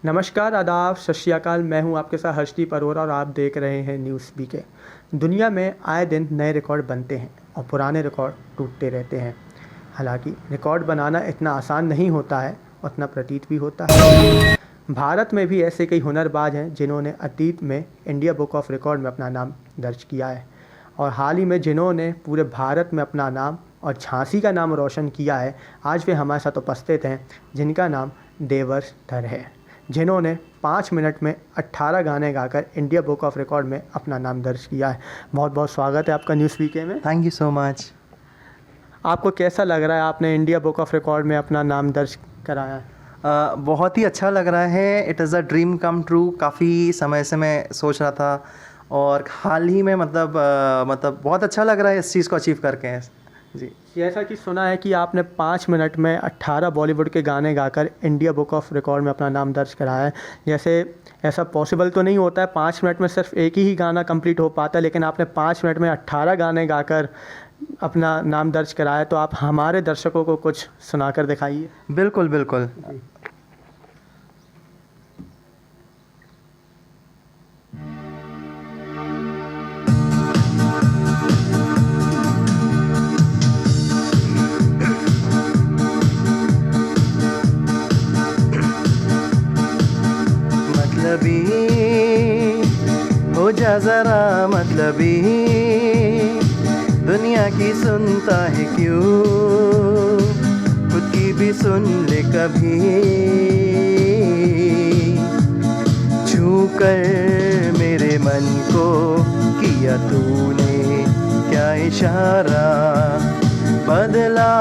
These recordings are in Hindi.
नमस्कार, आदाब, सत श्री अकाल। मैं हूं आपके साथ हर्षदीप अरोरा और आप देख रहे हैं न्यूज़ बीके। दुनिया में आए दिन नए रिकॉर्ड बनते हैं और पुराने रिकॉर्ड टूटते रहते हैं। हालांकि रिकॉर्ड बनाना इतना आसान नहीं होता है, उतना प्रतीत भी होता है। भारत में भी ऐसे कई हुनरबाज हैं जिन्होंने अतीत में इंडिया बुक ऑफ रिकॉर्ड में अपना नाम दर्ज किया है, और हाल ही में जिन्होंने पूरे भारत में अपना नाम और झांसी का नाम रोशन किया है, आज वे हमारे साथ उपस्थित हैं, जिनका नाम देवर्ष धर है, जिन्होंने 5 मिनट में 18 गाने गाकर इंडिया बुक ऑफ रिकॉर्ड में अपना नाम दर्ज किया है। बहुत बहुत स्वागत है आपका न्यूज़ वीके में। Thank you so much. आपको कैसा लग रहा है, आपने इंडिया बुक ऑफ रिकॉर्ड में अपना नाम दर्ज कराया है? बहुत ही अच्छा लग रहा है। It is a dream come true. काफ़ी समय से मैं सोच रहा था और हाल ही में मतलब बहुत अच्छा लग रहा है इस चीज़ को अचीव करके। जी, जैसा कि सुना है कि आपने 5 मिनट में 18 बॉलीवुड के गाने गाकर इंडिया बुक ऑफ रिकॉर्ड में अपना नाम दर्ज कराया है। जैसे ऐसा पॉसिबल तो नहीं होता है, 5 मिनट में सिर्फ एक ही गाना कंप्लीट हो पाता है, लेकिन आपने 5 मिनट में 18 गाने गाकर अपना नाम दर्ज कराया। तो आप हमारे दर्शकों को कुछ सुनाकर दिखाइए। बिल्कुल बिल्कुल। मतलबी हो जा जरा, मतलबी दुनिया की सुनता है क्यों, खुद की भी सुन ले कभी। छू कर मेरे मन को किया तूने क्या इशारा, बदला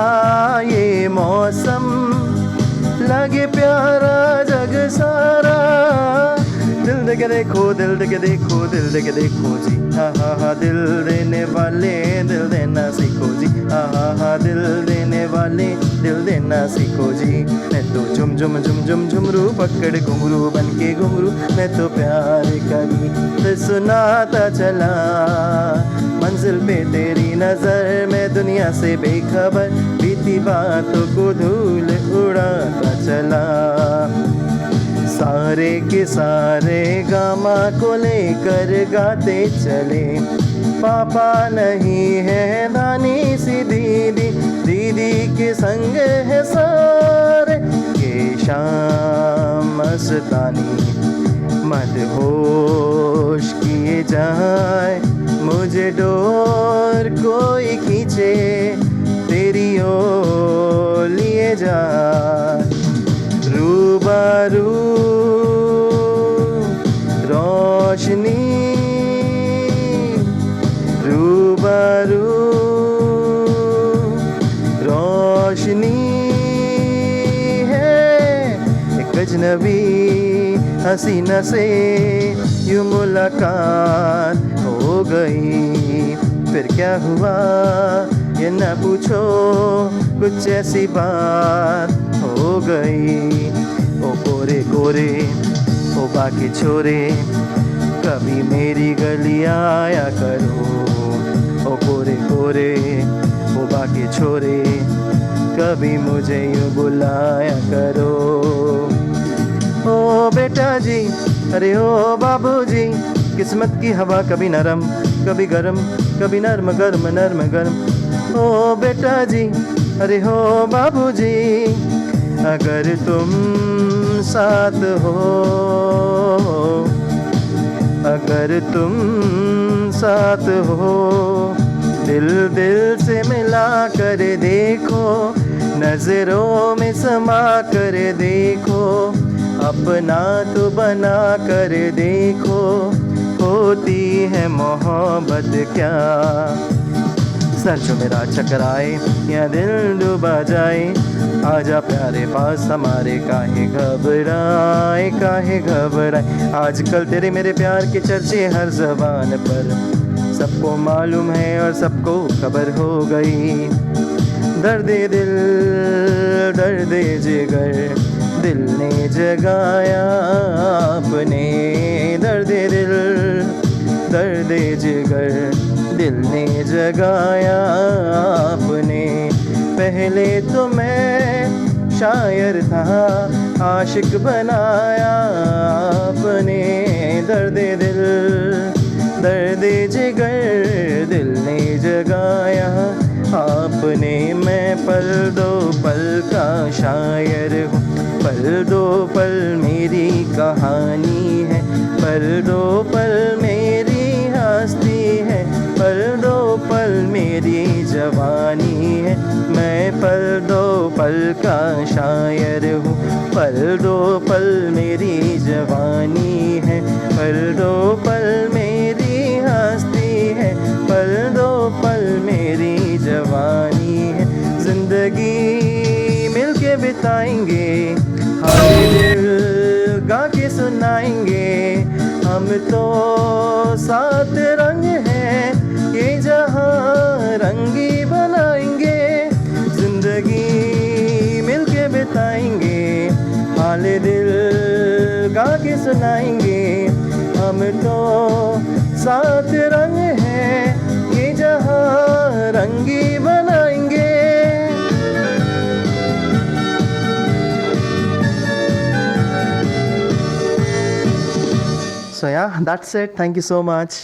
ये मौसम लगे प्यारा जग सारा। दिल दे के देखो, दिल दे के देखो, दिल दे के देखो जी, हा हा हा। दिल देने वाले दिल देना सीखो जी, हा हा हा। दिल देने वाले दिल देना सीखो जी। मैं तो झुम झुम झुम झुम झुमरू पकड़ घुंघरू बन के घुंघरू, मैं तो प्यार का गीत सुनाता चला। मंजिल पे तेरी नजर, मैं दुनिया से बेखबर, बीती बातों को धूल उड़ाता चला। सारे के सारे गामा को लेकर गाते चले, पापा नहीं है नानी सी दीदी, दीदी के संग है सारे। ये शाम मस्तानी मदहोश किए जाए, मुझे डोर कोई खींचे तेरी ओर लिए जाए। रूबरू रोशनी, रूबरू रोशनी है एक अजनबी हसीना से यूं मुलाकात हो गई। फिर क्या हुआ ये न पूछो, कुछ ऐसी बात हो गई। ओ कोरे कोरे ओ बाकी छोरे, कभी मेरी गली आया करो। ओ कोरे कोरे ओ बाकी छोरे, कभी मुझे यूं बुलाया करो। ओ बेटा जी, अरे ओ बाबूजी, किस्मत की हवा कभी नरम कभी गरम, कभी नर्म गर्म नर्म गर्म। ओ बेटा जी, अरे हो बाबूजी, अगर तुम साथ हो, अगर तुम साथ हो, दिल दिल से मिला कर देखो, नजरों में समा कर देखो, अपना तो बना कर देखो, होती है मोहब्बत क्या। सर जो मेरा चकराए या दिल डूबा जाए, आजा प्यारे पास हमारे, काहे घबराए काहे घबराए। आजकल तेरे मेरे प्यार के चर्चे हर ज़बान पर, सबको मालूम है और सबको खबर हो गई। दर्द दिल दर्द जिगर, दिल ने जगाया अपने। दर्द दिल दर्द जिगर, दिल ने जगाया अपने। पहले तो मैं शायर था, आशिक बनाया आपने। दर्द दिल, दर्द जिगर, दिल ने जगाया आपने। मैं पल दो पल का शायर हूँ, पल दो पल मेरी कहानी है, पल दो पल मेरी हस्ती है, पल दो पल मेरी जवानी है। मैं पल दो पल का शायर हूँ, पल दो पल मेरी जवानी है, पल दो पल मेरी हस्ती है, पल दो पल मेरी जवानी है। जिंदगी मिलके बिताएंगे, हाय दिल गा के सुनाएंगे। हम तो सात रंग हैं, ये जहां रंगी बनाएंगे। जिंदगी मिलके बिताएंगे, हाल दिल गा के सुनाएंगे। हम तो सात रंग हैं, ये जहां रंगी बनाएंगे। So yeah, that's it. Thank you so much.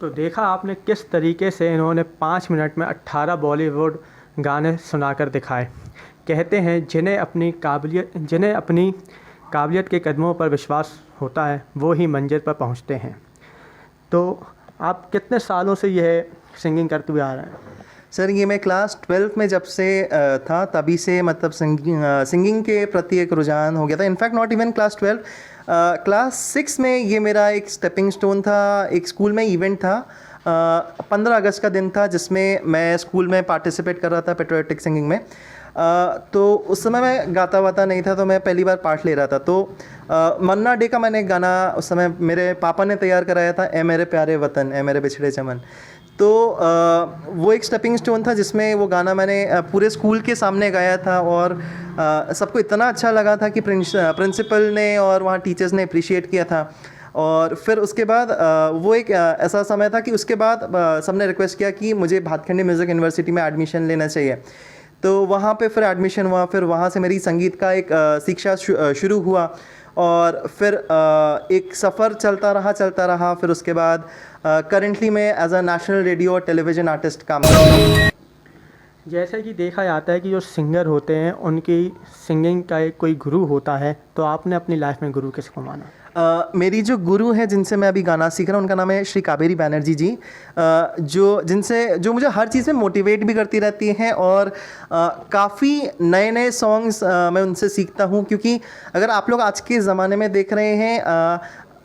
तो देखा आपने किस तरीके से इन्होंने 5 मिनट में 18 बॉलीवुड गाने सुनाकर दिखाए। कहते हैं जिन्हें अपनी काबिलियत के कदमों पर विश्वास होता है वो ही मंजिल पर पहुंचते हैं। तो आप कितने सालों से यह सिंगिंग करते हुए आ रहे हैं? सर ये मैं क्लास 12 में जब से था तभी से मतलब सिंगिंग के प्रति एक रुझान हो गया था। In fact not even class 12, class 6 में ये मेरा एक स्टेपिंग स्टोन था। एक स्कूल में इवेंट था, 15 अगस्त का दिन था जिसमें मैं स्कूल में पार्टिसिपेट कर रहा था पेट्रियोटिक सिंगिंग में। तो उस समय मैं गाता वाता नहीं था, तो मैं पहली बार पार्ट ले रहा था। तो मन्ना डे का मैंने गाना उस समय मेरे पापा ने तैयार कराया था, ए मेरे प्यारे वतन ए मेरे बिछड़े चमन। तो वो एक स्टेपिंग स्टोन था जिसमें वो गाना मैंने पूरे स्कूल के सामने गाया था और सबको इतना अच्छा लगा था कि प्रिंसिपल ने और वहाँ टीचर्स ने अप्रिशिएट किया था। और फिर उसके बाद वो एक ऐसा समय था कि उसके बाद सबने रिक्वेस्ट किया कि मुझे भातखंडे म्यूज़िक यूनिवर्सिटी में एडमिशन लेना चाहिए। तो वहाँ पे फिर एडमिशन हुआ, फिर वहाँ से मेरी संगीत का एक शिक्षा शुरू हुआ और फिर एक सफ़र चलता रहा। फिर उसके बाद करेंटली मैं एज अ नेशनल रेडियो और टेलीविज़न आर्टिस्ट काम कर रहा हूँ। जैसे कि देखा जाता है कि जो सिंगर होते हैं उनकी सिंगिंग का एक कोई गुरु होता है, तो आपने अपनी लाइफ में गुरु किसको माना? मेरी जो गुरु है जिनसे मैं अभी गाना सीख रहा हूँ उनका नाम है श्री कावेरी बैनर्जी जी, जो मुझे हर चीज़ में मोटिवेट भी करती रहती हैं और काफ़ी नए सॉन्ग्स मैं उनसे सीखता हूँ। क्योंकि अगर आप लोग आज के ज़माने में देख रहे हैं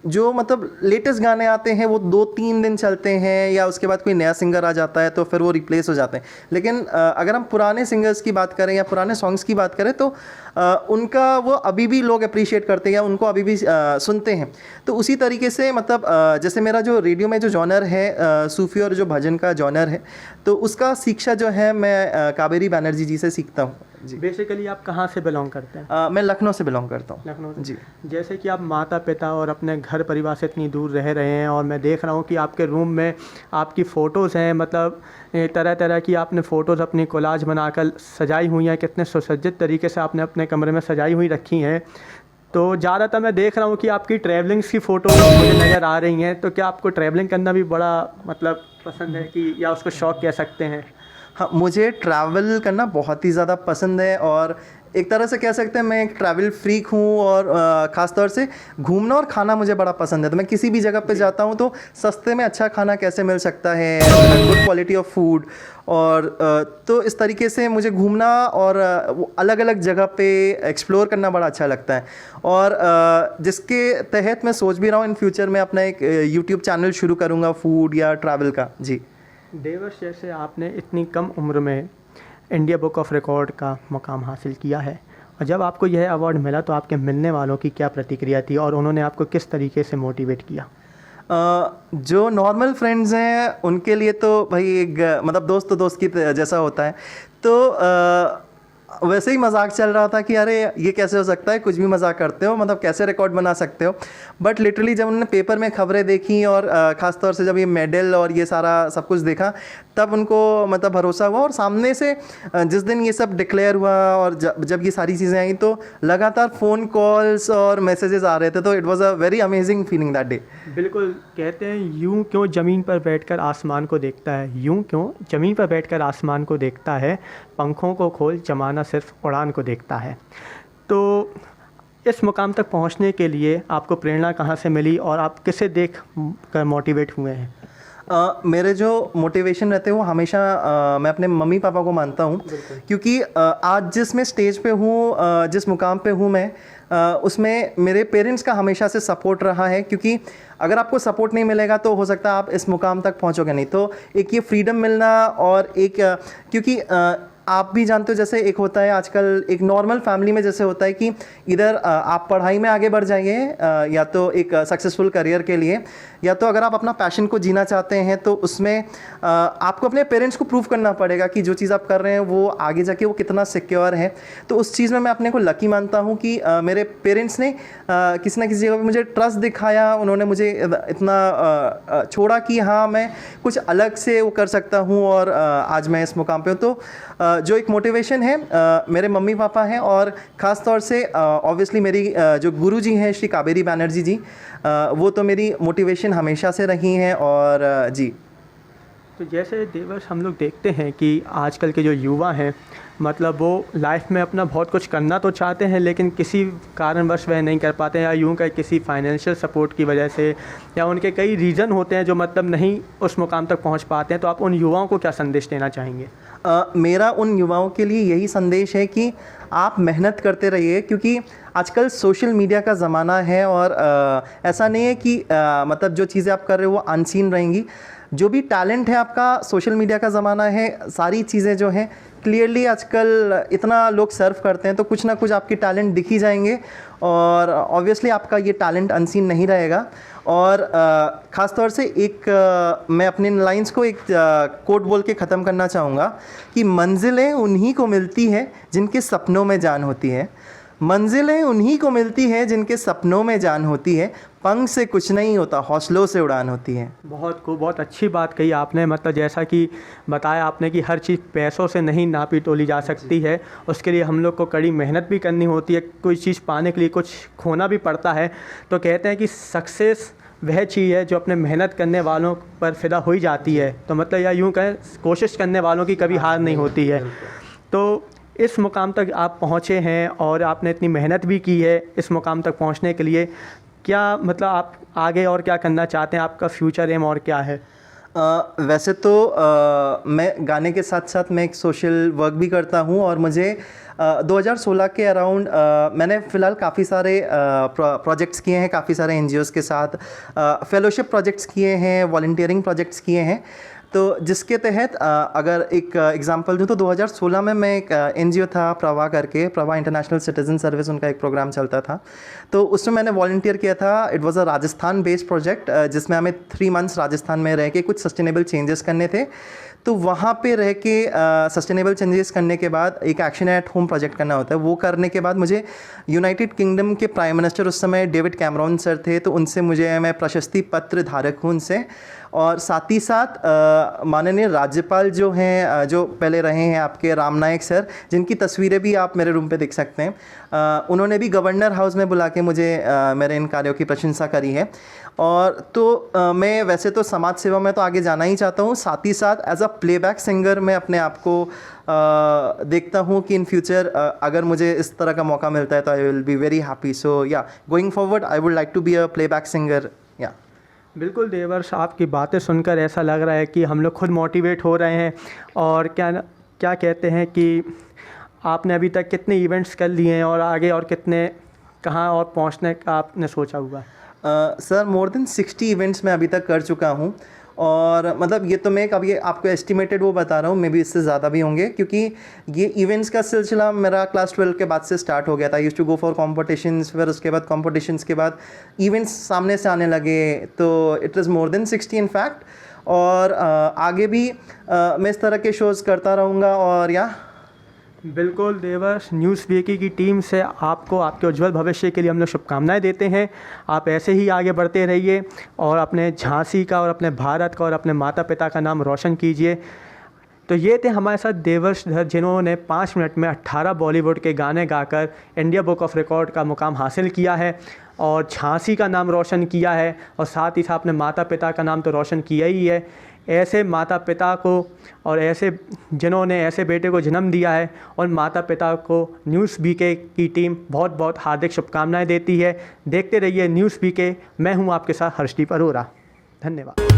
जो मतलब लेटेस्ट गाने आते हैं वो 2-3 दिन चलते हैं या उसके बाद कोई नया सिंगर आ जाता है तो फिर वो रिप्लेस हो जाते हैं। लेकिन अगर हम पुराने सिंगर्स की बात करें या पुराने सॉन्ग्स की बात करें तो उनका वो अभी भी लोग अप्रिशिएट करते हैं या उनको अभी भी सुनते हैं। तो उसी तरीके से मतलब जैसे मेरा जो रेडियो में जो जॉनर है सूफ़ी और जो भजन का जॉनर है, तो उसका शिक्षा जो है मैं कावेरी बैनर्जी जी से सीखता हूँ जी। बेसिकली आप कहाँ से बिलोंग करते हैं? मैं लखनऊ से बिलोंग करता हूँ। लखनऊ से। जी। जैसे कि आप माता पिता और अपने घर परिवार से इतनी दूर रह रहे हैं और मैं देख रहा हूँ कि आपके रूम में आपकी फ़ोटोज़ हैं, मतलब तरह तरह की आपने फ़ोटोज़ अपनी कोलाज बनाकर सजाई हुई हैं, कितने सुसज्जित तरीके से आपने अपने कमरे में सजाई हुई रखी हैं। तो ज़्यादातर मैं देख रहा हूँ कि आपकी ट्रैवलिंग्स की फ़ोटो मुझे नज़र आ रही हैं। तो क्या आपको ट्रैवलिंग करना भी बड़ा मतलब पसंद है कि या उसको शौक़ कह सकते हैं? हाँ, मुझे ट्रैवल करना बहुत ही ज़्यादा पसंद है और एक तरह से कह सकते हैं मैं एक ट्रैवल फ्रीक हूँ और ख़ास तौर से घूमना और खाना मुझे बड़ा पसंद है। तो मैं किसी भी जगह पे जाता हूँ तो सस्ते में अच्छा खाना कैसे मिल सकता है, गुड क्वालिटी ऑफ फूड, और तो इस तरीके से मुझे घूमना और अलग अलग जगह पे एक्सप्लोर करना बड़ा अच्छा लगता है। और जिसके तहत मैं सोच भी रहा हूँ इन फ्यूचर में अपना एक यूट्यूब चैनल शुरू करूँगा फूड या ट्रैवल का। जी देवर्ष, जैसे आपने इतनी कम उम्र में इंडिया बुक ऑफ रिकॉर्ड का मुकाम हासिल किया है और जब आपको यह अवार्ड मिला तो आपके मिलने वालों की क्या प्रतिक्रिया थी और उन्होंने आपको किस तरीके से मोटिवेट किया? जो नॉर्मल फ्रेंड्स हैं उनके लिए तो भाई एक मतलब दोस्त तो दोस्त की जैसा होता है। तो वैसे ही मजाक चल रहा था कि अरे ये कैसे हो सकता है, कुछ भी मजाक करते हो, मतलब कैसे रिकॉर्ड बना सकते हो। बट लिटरली जब उन्होंने पेपर में खबरें देखी और ख़ास तौर से जब ये मेडल और ये सारा सब कुछ देखा तब उनको मतलब भरोसा हुआ, और सामने से जिस दिन ये सब डिक्लेयर हुआ और जब ये सारी चीज़ें आई तो लगातार फ़ोन कॉल्स और मैसेजेस आ रहे थे, तो it was a very amazing feeling that day. बिल्कुल, कहते हैं यूं क्यों ज़मीन पर बैठकर आसमान को देखता है, यूं क्यों ज़मीन पर बैठकर आसमान को देखता है, पंखों को खोल ज़माना सिर्फ उड़ान को देखता है। तो इस मुकाम तक पहुंचने के लिए आपको प्रेरणा कहां से मिली और आप किसे देख कर मोटिवेट हुए हैं? मेरे जो मोटिवेशन रहते हैं वो हमेशा मैं अपने मम्मी पापा को मानता हूँ, क्योंकि आज जिस मैं स्टेज पे हूँ, जिस मुकाम पे हूँ मैं, उसमें मेरे पेरेंट्स का हमेशा से सपोर्ट रहा है। क्योंकि अगर आपको सपोर्ट नहीं मिलेगा तो हो सकता है आप इस मुकाम तक पहुँचोगे नहीं। तो एक ये फ्रीडम मिलना, और एक क्योंकि आप भी जानते हो जैसे एक होता है आजकल एक नॉर्मल फैमिली में जैसे होता है कि इधर आप पढ़ाई में आगे बढ़ जाइए, या तो एक सक्सेसफुल करियर के लिए, या तो अगर आप अपना पैशन को जीना चाहते हैं तो उसमें आपको अपने पेरेंट्स को प्रूव करना पड़ेगा कि जो चीज़ आप कर रहे हैं वो आगे जाके वो कितना सिक्योर है। तो उस चीज़ में मैं अपने को लकी मानता हूँ कि मेरे पेरेंट्स ने किसी ना किसी जगह पर मुझे ट्रस्ट दिखाया, उन्होंने मुझे इतना छोड़ा कि हाँ मैं कुछ अलग से वो कर सकता हूँ, और आज मैं इस मुकाम पे हूँ। तो जो एक मोटिवेशन है मेरे मम्मी पापा हैं, और ख़ास तौर से ऑब्वियसली मेरी जो गुरुजी हैं श्री कावेरी बैनर्जी जी, वो तो मेरी मोटिवेशन हमेशा से रही हैं। और जी, तो जैसे देवर्ष हम लोग देखते हैं कि आजकल के जो युवा हैं, मतलब वो लाइफ में अपना बहुत कुछ करना तो चाहते हैं लेकिन किसी कारणवश वह नहीं कर पाते हैं, या यूं कहीं किसी फाइनेंशियल सपोर्ट की वजह से, या उनके कई रीज़न होते हैं जो मतलब नहीं उस मुकाम तक पहुंच पाते हैं। तो आप उन युवाओं को क्या संदेश देना चाहेंगे? मेरा उन युवाओं के लिए यही संदेश है कि आप मेहनत करते रहिए, क्योंकि आजकल सोशल मीडिया का ज़माना है, और ऐसा नहीं है कि मतलब जो चीज़ें आप कर रहे हो वो अनसीन रहेंगी। जो भी टैलेंट है आपका, सोशल मीडिया का ज़माना है, सारी चीज़ें जो हैं क्लियरली आजकल इतना लोग सर्व करते हैं, तो कुछ ना कुछ आपके टैलेंट दिख ही जाएंगे, और ऑब्वियसली आपका ये टैलेंट अनसीन नहीं रहेगा। और ख़ास तौर से एक मैं अपने लाइंस को एक कोट बोल के ख़त्म करना चाहूँगा कि मंजिलें उन्हीं को मिलती है जिनके सपनों में जान होती है, मंजिलें उन्हीं को मिलती है जिनके सपनों में जान होती है, पंख से कुछ नहीं होता, हौसलों से उड़ान होती है। बहुत अच्छी बात कही आपने। मतलब जैसा कि बताया आपने कि हर चीज़ पैसों से नहीं नापी तोली जा सकती है, उसके लिए हम लोग को कड़ी मेहनत भी करनी होती है, कोई चीज़ पाने के लिए कुछ खोना भी पड़ता है। तो कहते हैं कि सक्सेस वह चीज़ है जो अपने मेहनत करने वालों पर फिदा हो ही जाती है। तो मतलब या यूँ कहें कोशिश करने वालों की कभी हार नहीं होती है। तो इस मुकाम तक आप पहुँचे हैं और आपने इतनी मेहनत भी की है इस मुकाम तक पहुँचने के लिए, क्या मतलब आप आगे और क्या करना चाहते हैं? आपका फ्यूचर एम और क्या है? वैसे तो मैं गाने के साथ साथ मैं एक सोशल वर्क भी करता हूँ, और मुझे 2016 के अराउंड मैंने फ़िलहाल काफ़ी सारे प्रोजेक्ट्स किए हैं, काफ़ी सारे NGOs के साथ फेलोशिप प्रोजेक्ट्स किए हैं, वॉलंटियरिंग प्रोजेक्ट्स किए हैं। तो जिसके तहत अगर एक एग्जांपल दूं तो 2016 में मैं एक NGO था प्रभा करके, प्रभा इंटरनेशनल सिटीजन सर्विस, उनका एक प्रोग्राम चलता था। तो उसमें मैंने वॉलंटियर किया था। It was a Rajasthan based project, जिसमें हमें 3 मंथ्स राजस्थान में रह के कुछ सस्टेनेबल चेंजेस करने थे। तो वहाँ पे रह के सस्टेनेबल चेंजेस करने के बाद एक एक्शन एट होम प्रोजेक्ट करना होता है। वो करने के बाद मुझे यूनाइटेड किंगडम के प्राइम मिनिस्टर उस समय डेविड कैमरॉन सर थे, तो उनसे मैं प्रशस्ति पत्र धारक हूँ उनसे। और साथ ही साथ माननीय राज्यपाल जो हैं, जो पहले रहे हैं आपके राम नायक सर, जिनकी तस्वीरें भी आप मेरे रूम पे देख सकते हैं, उन्होंने भी गवर्नर हाउस में बुला के मुझे मेरे इन कार्यों की प्रशंसा करी है। और तो मैं वैसे तो समाज सेवा में तो आगे जाना ही चाहता हूँ, साथ ही साथ एज अ प्लेबैक सिंगर मैं अपने आप को देखता हूँ कि इन फ्यूचर अगर मुझे इस तरह का मौका मिलता है तो I will be very happy. So yeah going forward I would like to be a playback singer. Yeah बिल्कुल देवर्ष, आपकी बातें सुनकर ऐसा लग रहा है कि हम लोग खुद मोटिवेट हो रहे हैं। और क्या कहते हैं कि आपने अभी तक कितने इवेंट्स कर लिए हैं और आगे और कितने कहाँ और पहुँचने का आपने सोचा हुआ? सर मोर देन 60 इवेंट्स मैं अभी तक कर चुका हूँ। और मतलब ये तो मैं कभी आपको एस्टिमेटेड वो बता रहा हूँ, मे बी इससे ज़्यादा भी होंगे, क्योंकि ये इवेंट्स का सिलसिला मेरा क्लास 12 के बाद से स्टार्ट हो गया था। Used to go for competitions, फिर उसके बाद कॉम्पिटिशन्स के बाद इवेंट्स सामने से आने लगे, तो it is more than 60 in fact. और आगे भी मैं इस तरह के शोज़ करता रहूँगा। और या बिल्कुल देवर्ष, न्यूज़ वीकी की टीम से आपको आपके उज्जवल भविष्य के लिए हम लोग शुभकामनाएं देते हैं। आप ऐसे ही आगे बढ़ते रहिए और अपने झांसी का और अपने भारत का और अपने माता पिता का नाम रोशन कीजिए। तो ये थे हमारे साथ देवर्ष धर, जिन्होंने 5 मिनट में 18 बॉलीवुड के गाने गाकर इंडिया बुक ऑफ रिकॉर्ड का मुकाम हासिल किया है और झांसी का नाम रोशन किया है और साथ ही साथ अपने माता पिता का नाम तो रोशन किया ही है। ऐसे माता पिता को और ऐसे जिन्होंने ऐसे बेटे को जन्म दिया है और माता पिता को न्यूज़ बीके की टीम बहुत बहुत हार्दिक शुभकामनाएं देती है। देखते रहिए न्यूज़ बीके। मैं हूं आपके साथ हर्षदीप अरोरा। धन्यवाद।